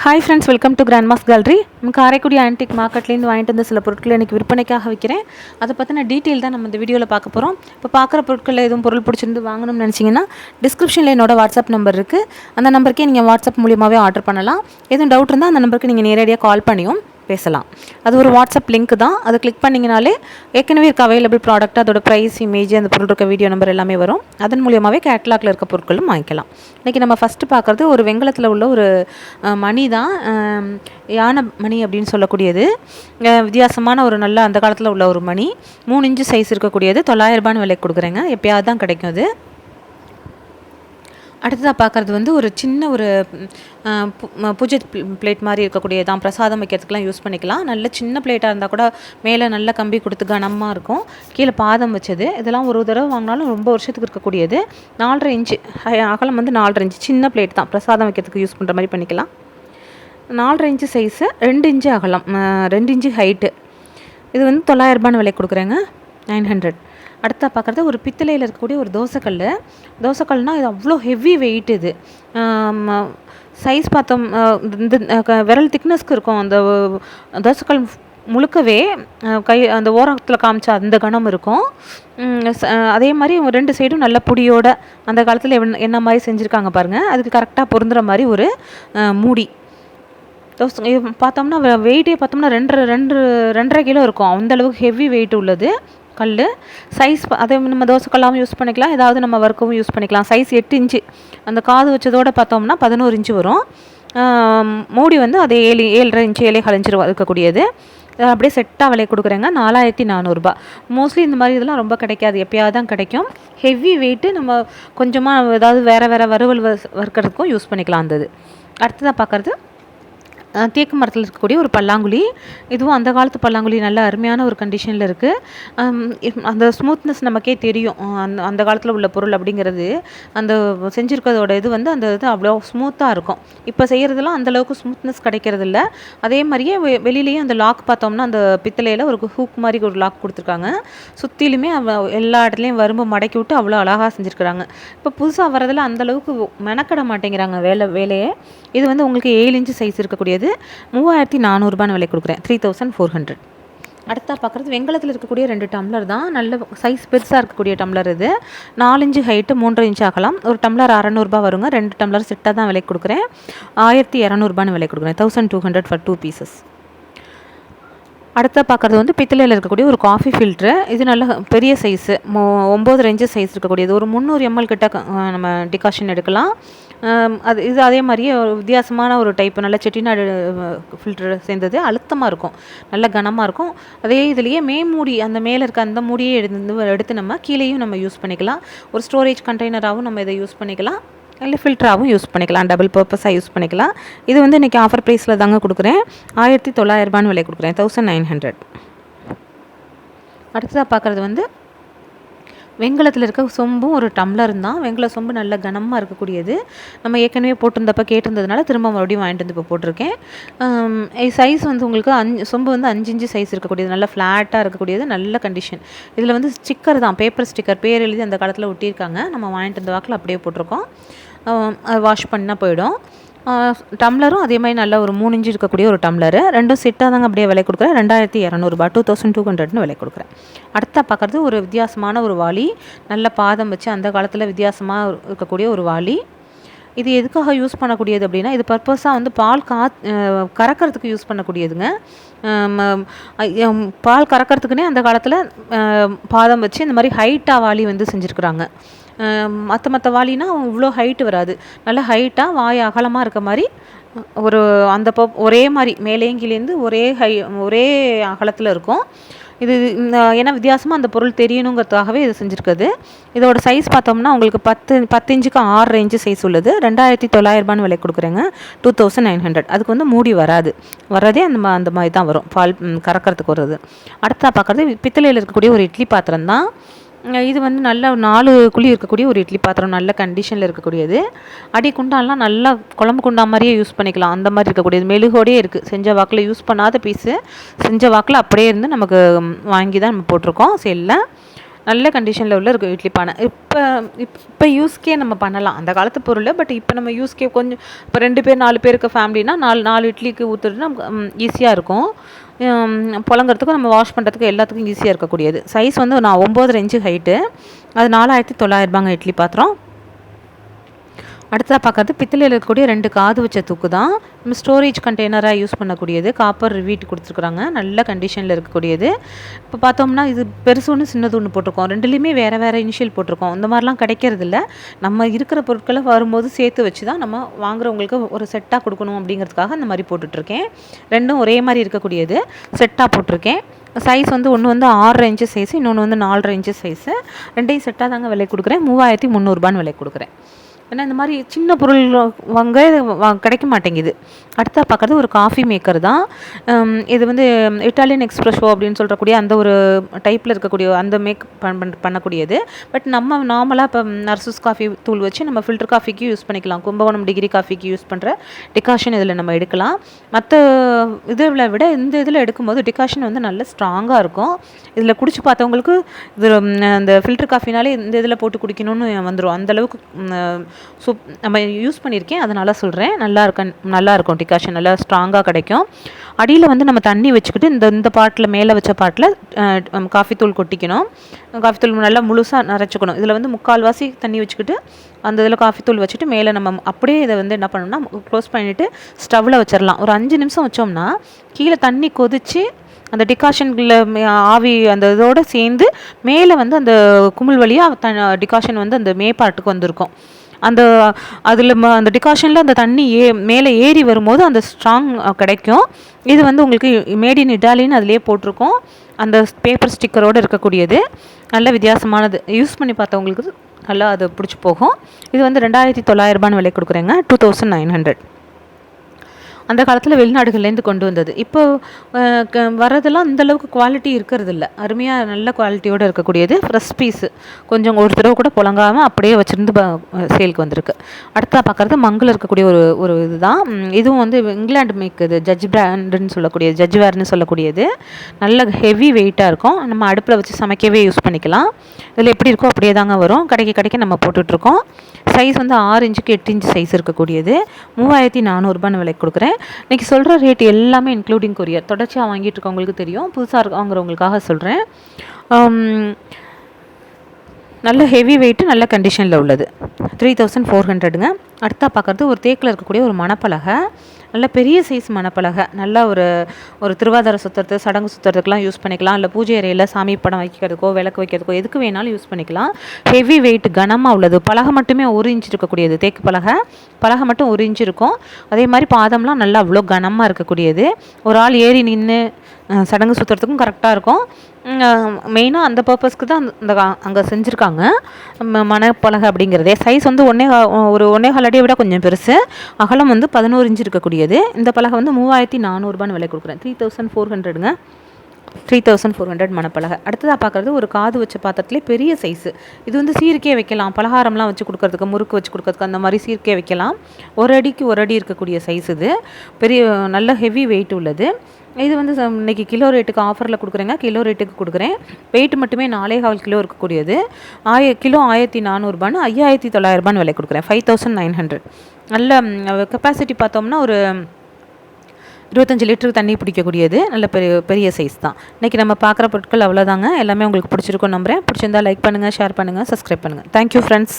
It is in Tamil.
Hi friends, welcome to grandma's gallery. நம்ம காரைக்குடி ஆன்டிக் மார்க்கெட்லேருந்து வாங்கிட்டு வந்த சில பொருட்கள் எனக்கு விற்பனைக்காக வைக்கிறேன். அதை பற்றின டீட்டெயில் தான் நம்ம இந்த வீடியோவில் பார்க்க போகிறோம். இப்போ பார்க்குற பொருட்களில் எதுவும் பொருள் பிடிச்சிருந்து வாங்கணும்னு நினச்சிங்கன்னா டிஸ்கிரிப்ஷனில் என்னோட வாட்ஸ்அப் நம்பர் இருக்குது. அந்த நம்பருக்கே நீங்கள் வாட்ஸ்அப் மூலியமாகவே ஆர்டர் பண்ணலாம். எதுவும் டவுட் இருந்தால் அந்த நம்பருக்கு நீங்கள் நேரடியாக கால் பண்ணியும் பேசலாம். அது ஒரு வாட்ஸ்அப் லிங்க் தான். அதை கிளிக் பண்ணிங்கனாலே ஏற்கனவே இருக்க அவைலபிள் ப்ராடக்ட், அதோட ப்ரைஸ், இமேஜ், அந்த பொருள் இருக்க வீடியோ நம்பர் எல்லாமே வரும். அதன் மூலியமாகவே கேட்லாகில் இருக்க பொருட்களும் வாங்கிக்கலாம். இன்றைக்கி நம்ம ஃபஸ்ட்டு பார்க்குறது ஒரு வெங்கலத்தில் உள்ள ஒரு மணி தான். யானை மணி அப்படின்னு சொல்லக்கூடியது. வித்தியாசமான ஒரு நல்ல அந்த காலத்தில் உள்ள ஒரு மணி. 3 இன்ச்சு சைஸ் இருக்கக்கூடியது. 900 ரூபான்னு விலைக்கு கொடுக்குறேங்க. எப்போயாவது தான் கிடைக்கும் அது. அடுத்ததாக பார்க்குறது வந்து ஒரு சின்ன ஒரு பூஜை பிளேட் மாதிரி இருக்கக்கூடியதான். பிரசாதம் வைக்கிறதுக்கெலாம் யூஸ் பண்ணிக்கலாம். நல்ல சின்ன பிளேட்டாக இருந்தால் கூட மேலே நல்ல கம்பி கொடுத்து கனமாக இருக்கும். கீழே பாதம் வச்சது. இதெல்லாம் ஒரு தடவை வாங்கினாலும் ரொம்ப வருஷத்துக்கு இருக்கக்கூடியது. 4.5 இன்ச்சு அகலம் வந்து 4.5 இன்ச்சு. சின்ன பிளேட் தான். பிரசாதம் வைக்கிறதுக்கு யூஸ் பண்ணுற மாதிரி பண்ணிக்கலாம். 4.5 இன்ச்சு சைஸு, 2 இன்ச்சு அகலம், 2 இன்ச்சு ஹைட்டு. இது வந்து 900 ரூபான்னு விலை கொடுக்குறேங்க. 900. அடுத்தா பார்க்குறது ஒரு பித்தளையில் இருக்கக்கூடிய ஒரு தோசைக்கல்னால் இது அவ்வளோ ஹெவி வெயிட். இது சைஸ் பார்த்தோம், இந்த விரல் திக்னஸ்க்கு இருக்கும். அந்த தோசைக்கல் முழுக்கவே அந்த ஓரத்தில் காமிச்சா அந்த கணம் இருக்கும். அதே மாதிரி 2 சைடும் நல்ல புடியோட அந்த காலத்தில் என்ன மாதிரி செஞ்சுருக்காங்க பாருங்கள். அதுக்கு கரெக்டாக பொருந்துகிற மாதிரி ஒரு மூடி. தோசை பார்த்தோம்னா வெயிட்டே பார்த்தோம்னா 2.5 கிலோ இருக்கும். அந்தளவுக்கு ஹெவி வெயிட் உள்ளது கல். சைஸ் அதை நம்ம தோசைக்கல்லாகவும் யூஸ் பண்ணிக்கலாம், ஏதாவது நம்ம வறுக்கவும் யூஸ் பண்ணிக்கலாம். Size 8 inch. அந்த காது வச்சதோடு பார்த்தோம்னா 11 இன்ச்சு வரும். மூடி வந்து அதே 7.5 இன்ச்சு 7.25 இன்ச்சு இருக்கக்கூடியது. அப்படியே செட்டாக விலை கொடுக்குறேங்க. 4400 ரூபா. மோஸ்ட்லி இந்த மாதிரி இதெல்லாம் ரொம்ப கிடைக்காது, எப்போயாவது தான் கிடைக்கும். Heavy weight. நம்ம கொஞ்சமாக ஏதாவது வேறு வறுவல் வறுக்கிறதுக்கும் யூஸ் பண்ணிக்கலாம். அந்த அடுத்ததாக பார்க்குறது தேக்கு மரத்தில் இருக்கக்கூடிய ஒரு பல்லாங்குழி. இதுவும் அந்த காலத்து பல்லாங்குழி. நல்ல அருமையான ஒரு கண்டிஷனில் இருக்குது. அந்த ஸ்மூத்னஸ் நமக்கே தெரியும். அந்த காலத்தில் உள்ள பொருள் அப்படிங்கிறது அந்த செஞ்சுருக்கிறதோட இது வந்து அந்த இது அவ்வளோ ஸ்மூத்தாக இருக்கும். இப்போ செய்கிறதுலாம் அந்தளவுக்கு ஸ்மூத்னஸ் கிடைக்கிறதில்ல. அதே மாதிரியே வெளியிலேயும் அந்த லாக் பார்த்தோம்னா அந்த பித்தளையில் ஒரு ஹூக் மாதிரி ஒரு லாக் கொடுத்துருக்காங்க. சுற்றிலுமே எல்லா இடத்துலையும் வரும்பு மடக்கி விட்டு அவ்வளோ அழகாக செஞ்சுருக்குறாங்க. இப்போ புதுசாக வரதில் அந்தளவுக்கு மெனக்கட மாட்டேங்கிறாங்க வேலையே. இது வந்து உங்களுக்கு 7 இன்ச்சு சைஸ் இருக்கக்கூடியது. 3400 ரூபான்னு விலை கொடுக்குறேன். 3400. அடுத்தா பார்க்குறது வெங்கலத்தில் இருக்கக்கூடிய 2 டம்ளர் தான். நல்ல சைஸ் பெருசாக இருக்கக்கூடிய டம்ளர் இது. 4 இன்ச்சு ஹைட்டு, 3.5 இன்ச்சு ஆகலாம். ஒரு டம்ளர் 600 ரூபா வருங்க. 2 டம்ளர் செட்டாக தான் விலை கொடுக்குறேன். 1200 ரூபான்னு விலை கொடுக்குறேன். 1200 for 2 pieces. அடுத்த பார்க்குறது வந்து பித்தளையில் இருக்கக்கூடிய ஒரு காஃபி ஃபில்ட்ரு. இது நல்ல பெரிய சைஸு, 9.5 இன்ச்சு சைஸ் இருக்கக்கூடியது. ஒரு 300 ml கிட்ட நம்ம டிகாஷன் எடுக்கலாம். இது அதே மாதிரியே ஒரு வித்தியாசமான ஒரு டைப்பு. நல்ல செட்டிநாடு ஃபில்ட்ரு சேர்ந்தது. அழுத்தமாக இருக்கும், நல்ல கனமாக இருக்கும். அதே இதுலேயே மூடி, அந்த மேலே இருக்க அந்த மூடியே எடுத்து நம்ம கீழேயும் நம்ம யூஸ் பண்ணிக்கலாம். ஒரு ஸ்டோரேஜ் கண்டெய்னராகவும் நம்ம இதை யூஸ் பண்ணிக்கலாம், இல்லை ஃபில்டராகவும் யூஸ் பண்ணிக்கலாம். டபுள் பர்பஸாக யூஸ் பண்ணிக்கலாம். இது வந்து இன்றைக்கி ஆஃபர் ப்ரைஸில் தாங்க கொடுக்குறேன். 1900 ரூபான்னு விலை கொடுக்குறேன். 1900. அடுத்ததாக பார்க்குறது வந்து வெங்கலத்தில் இருக்க சொம்பும் ஒரு டம்ளரும் தான். வெங்கல சொம்பு நல்ல கனமாக இருக்கக்கூடியது. நம்ம ஏற்கனவே போட்டிருந்தப்போ கேட்டிருந்ததுனால திரும்ப மறுபடியும் வாங்கிட்டு வந்து இப்போ போட்டிருக்கேன். சைஸ் வந்து உங்களுக்கு சொம்பு வந்து 5 இன்ச்சு சைஸ் இருக்கக்கூடியது. நல்ல ஃப்ளாட்டாக இருக்கக்கூடியது. நல்ல கண்டிஷன். இதில் வந்து ஸ்டிக்கர் தான், பேப்பர் ஸ்டிக்கர், பேர் எழுதி அந்த காலத்தில் ஒட்டியிருக்காங்க. நம்ம வாங்கிட்டு வந்த வாக்கில் அப்படியே போட்டிருக்கோம். வாஷ் பண்ணால் போயிடும். டம்ளரும் அதே மாதிரி நல்ல ஒரு 3 இன்ச்சு இருக்கக்கூடிய ஒரு டம்ளரு. ரெண்டும் செட்டாக தாங்க அப்படியே விலை கொடுக்குறேன். 2200 ரூபா, 2200ன்னு விலை கொடுக்குறேன். அடுத்த பார்க்குறது ஒரு வித்தியாசமான ஒரு வாளி. நல்ல பாதம் வச்சு அந்த காலத்தில் வித்தியாசமாக இருக்கக்கூடிய ஒரு வாளி. இது எதுக்காக யூஸ் பண்ணக்கூடியது அப்படின்னா, இது பர்பஸாக வந்து பால் கறக்கிறதுக்கு யூஸ் பண்ணக்கூடியதுங்க. பால் கறக்கிறதுக்குனே அந்த காலத்தில் பாதம் வச்சு இந்த மாதிரி ஹைட்டாக வாளி வந்து செஞ்சுருக்குறாங்க. மற்ற வாளினா இவ்வளோ ஹைட்டு வராது. நல்ல ஹைட்டாக வாய் அகலமாக இருக்க மாதிரி ஒரு அந்த ஒரே மாதிரி மேலேயும் கீழேருந்து ஒரே அகலத்தில் இருக்கும். இது ஏன்னா வித்தியாசமாக அந்த பொருள் தெரியணுங்கிறதுக்காகவே இது செஞ்சுருக்குது. இதோட சைஸ் பார்த்தோம்னா உங்களுக்கு 10 இன்ச்சுக்கு 6 இன்ச்சு சைஸ் உள்ளது. 2900 ரூபான்னு விலை கொடுக்குறேங்க. 2900. அதுக்கு வந்து மூடி வரதே அந்த மாதிரி தான் வரும், பால் கறக்கிறதுக்கு வருது. அடுத்தா பார்க்குறது பித்தளையில் இருக்கக்கூடிய ஒரு இட்லி பாத்திரம் தான். இது வந்து நல்ல 4 குழி இருக்கக்கூடிய ஒரு இட்லி பாத்திரம். நல்ல கண்டிஷனில் இருக்கக்கூடியது. அடி குண்டான்லாம் நல்லா குழம்பு குண்டா மாதிரியே யூஸ் பண்ணிக்கலாம். அந்த மாதிரி இருக்கக்கூடியது. மெழுகோடையே இருக்குது. செஞ்ச வாக்கில் யூஸ் பண்ணாத பீஸு, செஞ்ச வாக்கில் அப்படியே இருந்து நமக்கு வாங்கி தான் நம்ம போட்டிருக்கோம் சேலில். நல்ல கண்டிஷனில் உள்ள இருக்கும் இட்லி பானை. இப்போ யூஸ்க்கே நம்ம பண்ணலாம், அந்த காலத்து பொருள். பட் இப்போ நம்ம யூஸ்க்கே கொஞ்சம் இப்போ 2 பேர் 4 பேருக்கு ஃபேமிலினா 4 இட்லிக்கு ஊற்றுறதுனா ஈஸியாக இருக்கும். புழங்குறதுக்கும் நம்ம வாஷ் பண்ணுறதுக்கு எல்லாத்துக்கும் ஈஸியாக இருக்கக்கூடியது. சைஸ் வந்து நான் 9.5 இன்ச்சு ஹைட்டு. அது 4900 இட்லி பாத்திரம். அடுத்ததாக பார்க்குறது பித்தளையில் இருக்கக்கூடிய 2 காது வச்ச தூக்கு தான். நம்ம ஸ்டோரேஜ் கண்டெய்னராக யூஸ் பண்ணக்கூடியது. காப்பர் ரிவீட் கொடுத்துருக்குறாங்க, நல்ல கண்டிஷனில் இருக்கக்கூடியது. இப்போ பார்த்தோம்னா இது பெருசு ஒன்று சின்னது ஒன்று போட்டிருக்கோம், ரெண்டுலேயுமே வேறு வேறு இனிஷியல் போட்டிருக்கோம். இந்த மாதிரிலாம் கிடைக்கிறதில்ல. நம்ம இருக்கிற பொருட்களை வரும்போது சேர்த்து வச்சு தான் நம்ம வாங்குறவங்களுக்கு ஒரு செட்டாக கொடுக்கணும் அப்படிங்கிறதுக்காக அந்த மாதிரி போட்டுட்ருக்கேன். ரெண்டும் ஒரே மாதிரி இருக்கக்கூடியது செட்டாக போட்டிருக்கேன். சைஸ் வந்து ஒன்று வந்து 6.5 இன்ச்சு சைஸு, இன்னொன்று வந்து 4.5 இன்ச்சு சைஸு. ரெண்டையும் செட்டாக தாங்க விலை கொடுக்குறேன். 3300 விலை கொடுக்குறேன். ஏன்னா இந்த மாதிரி சின்ன பொருள் வாங்க கிடைக்க மாட்டேங்குது. அடுத்தா பார்க்குறது ஒரு காஃபி மேக்கர் தான். இது வந்து இட்டாலியன் எக்ஸ்ப்ரெஷோ அப்படின்னு சொல்கிறக்கூடிய அந்த ஒரு டைப்பில் இருக்கக்கூடிய அந்த பண்ணக்கூடியது. பட் நம்ம நார்மலாக இப்போ நர்சஸ் காஃபி தூள் வச்சு நம்ம ஃபில்டர் காஃபிக்கு யூஸ் பண்ணிக்கலாம். கும்பகோணம் டிகிரி காஃபிக்கு யூஸ் பண்ணுற டிகாஷன் இதில் நம்ம எடுக்கலாம். மற்ற இதில் விட இந்த இதில் எடுக்கும்போது டிகாஷன் வந்து நல்ல ஸ்ட்ராங்காக இருக்கும். இதில் குடிச்சு பார்த்தவங்களுக்கு இது அந்த ஃபில்டர் காஃபினாலே இந்த இதில் போட்டு குடிக்கணும்னு வந்துடும். அந்தளவுக்கு நம்ம யூஸ் பண்ணியிருக்கேன், அதனால் சொல்கிறேன். நல்லாயிருக்கும் டிகாஷன், நல்லா ஸ்ட்ராங்காக கிடைக்கும். அடியில் வந்து நம்ம தண்ணி வச்சுக்கிட்டு இந்த பாட்டில் மேலே வச்ச பாட்டில் காஃபி தூள் கொட்டிக்கணும். காஃபி தூள் நல்லா முழுசாக நரைச்சிக்கணும். இதில் வந்து 3/4 தண்ணி வச்சுக்கிட்டு அந்த இதில் காஃபி தூள் வச்சுட்டு மேலே நம்ம அப்படியே இதை வந்து என்ன பண்ணணும்னா க்ளோஸ் பண்ணிவிட்டு ஸ்டவ்வில் வச்சிடலாம். ஒரு 5 நிமிஷம் வச்சோம்னா கீழே தண்ணி கொதித்து அந்த டிகாஷனில் ஆவி அந்த இதோடு சேர்ந்து மேலே வந்து அந்த குமிழ் வழியாக டிகாஷன் வந்து அந்த மேப்பாட்டுக்கு வந்திருக்கும். அதில் அந்த டிகாஷனில் அந்த தண்ணி மேலே ஏறி வரும்போது அந்த ஸ்ட்ராங் கிடைக்கும். இது வந்து உங்களுக்கு மேட் இன் இட்டாலின்னு அதிலே போட்டிருக்கோம். அந்த பேப்பர் ஸ்டிக்கரோடு இருக்கக்கூடியது நல்ல வித்தியாசமானது. யூஸ் பண்ணி பார்த்தவங்களுக்கு நல்லா அது பிடிச்சி போகும். இது வந்து 2900 விலை கொடுக்குறேங்க, 2900. அந்த காலத்தில் வெளிநாடுகள்லேருந்து கொண்டு வந்தது. இப்போ வரதெல்லாம் இந்தளவுக்கு குவாலிட்டி இருக்கிறதில்ல. அருமையாக நல்ல குவாலிட்டியோடு இருக்கக்கூடியது. ஃப்ரெஷ் பீஸு கொஞ்சம் ஒரு தடவை கூட புழங்காமல் அப்படியே வச்சுருந்து சேலுக்கு வந்திருக்கு. அடுத்தா பார்க்குறது மங்கில் இருக்கக்கூடிய ஒரு இதுதான். இதுவும் வந்து இங்கிலாந்து மேக், இது ஜட்ஜ் பிராண்டுன்னு சொல்லக்கூடியது, ஜட்ஜ் வேர்னு சொல்லக்கூடியது. நல்ல ஹெவி வெயிட்டாக இருக்கும். நம்ம அடுப்பில் வச்சு சமைக்கவே யூஸ் பண்ணிக்கலாம். இதில் எப்படி இருக்கோ அப்படியே தாங்க வரும். கடைக்கு நம்ம போட்டுட்ருக்கோம். சைஸ் வந்து 6 இன்ச்சுக்கு 8 இன்ச்சு சைஸ் இருக்கக்கூடியது. 3400 விலை கொடுக்குறேன். இன்றைக்கி சொல்கிற ரேட் எல்லாமே இன்க்ளூடிங் கொரியர். தொடர்ச்சியாக வாங்கிட்டு இருக்கவங்களுக்கு தெரியும், புதுசாக வாங்குறவங்களுக்காக சொல்கிறேன். நல்ல ஹெவி வெயிட்டு, நல்ல கண்டிஷனில் உள்ளது. 3400ங்க. அடுத்தா பார்க்குறது ஒரு தேக்கில் இருக்கக்கூடிய ஒரு மணப்பலகை. நல்ல பெரிய சைஸ் மணப்பலகை. நல்லா ஒரு திருவாதிரை சுற்றுறது, சடங்கு சுற்றுறதுக்கெலாம் யூஸ் பண்ணிக்கலாம். இல்லை பூஜை அறையில் சாமி படம் வைக்கிறதுக்கோ விளக்கு வைக்கிறதுக்கோ எதுக்கு வேணாலும் யூஸ் பண்ணிக்கலாம். ஹெவி வெயிட், கனமாக உள்ளது. பலகை மட்டுமே 1 இன்ச் இருக்கக்கூடியது. தேக்கு பலகை மட்டும் 1 இன்ச் இருக்கும். அதே மாதிரி பாதம்லாம் நல்லா அவ்வளோ கனமாக இருக்கக்கூடியது. ஒரு ஆள் ஏறி நின்று சடங்கு சுற்றுறதுக்கும் கரெக்டாக இருக்கும். மெயினாக அந்த பர்பஸ்க்கு தான் அங்கே செஞ்சுருக்காங்க மணப்பலகை அப்படிங்கிறதே. சைஸ் வந்து 1.25 அடியை விட கொஞ்சம் பெருசு. அகலம் வந்து 11 இன்ச் இருக்கக்கூடியது. இந்த பலகை வந்து 3400 விலை கொடுக்குறேன். 3400ங்க. 3400 மணப்பலகை. அடுத்ததாக பார்க்குறது ஒரு காது வச்ச பாத்திரத்துலேயே பெரிய சைஸு. இது வந்து சீர்க்கே வைக்கலாம், பலகாரம்லாம் வச்சு கொடுக்கறதுக்கு, முறுக்கு வச்சு கொடுக்கறதுக்கு அந்த மாதிரி சீர்க்கே வைக்கலாம். 1 அடிக்கு 1 அடி இருக்கக்கூடிய சைஸ் இது. பெரிய நல்ல ஹெவி வெயிட் உள்ளது. இது வந்து இன்றைக்கி கிலோ ரேட்டுக்கு ஆஃபரில் கொடுக்குறேங்க. கிலோ ரேட்டுக்கு கொடுக்குறேன். வெயிட் மட்டுமே 4.25 கிலோ இருக்கக்கூடியது. கிலோ 1400 5900 விலை கொடுக்குறேன். 5900. நல்ல கெப்பாசிட்டி பார்த்தோம்னா ஒரு 25 லிட்டருக்கு தண்ணி பிடிக்கக்கூடியது. நல்ல பெரிய சைஸ் தான். இன்றைக்கி நம்ம பார்க்குற பொருட்கள் அவ்வளோதாங்க. எல்லாமே உங்களுக்கு பிடிச்சிருக்கும் நம்புகிறேன். பிடிச்சிருந்தால் லைக் பண்ணுங்கள், ஷேர் பண்ணுங்கள், சப்ஸ்கிரைப் பண்ணுங்கள். Thank you friends.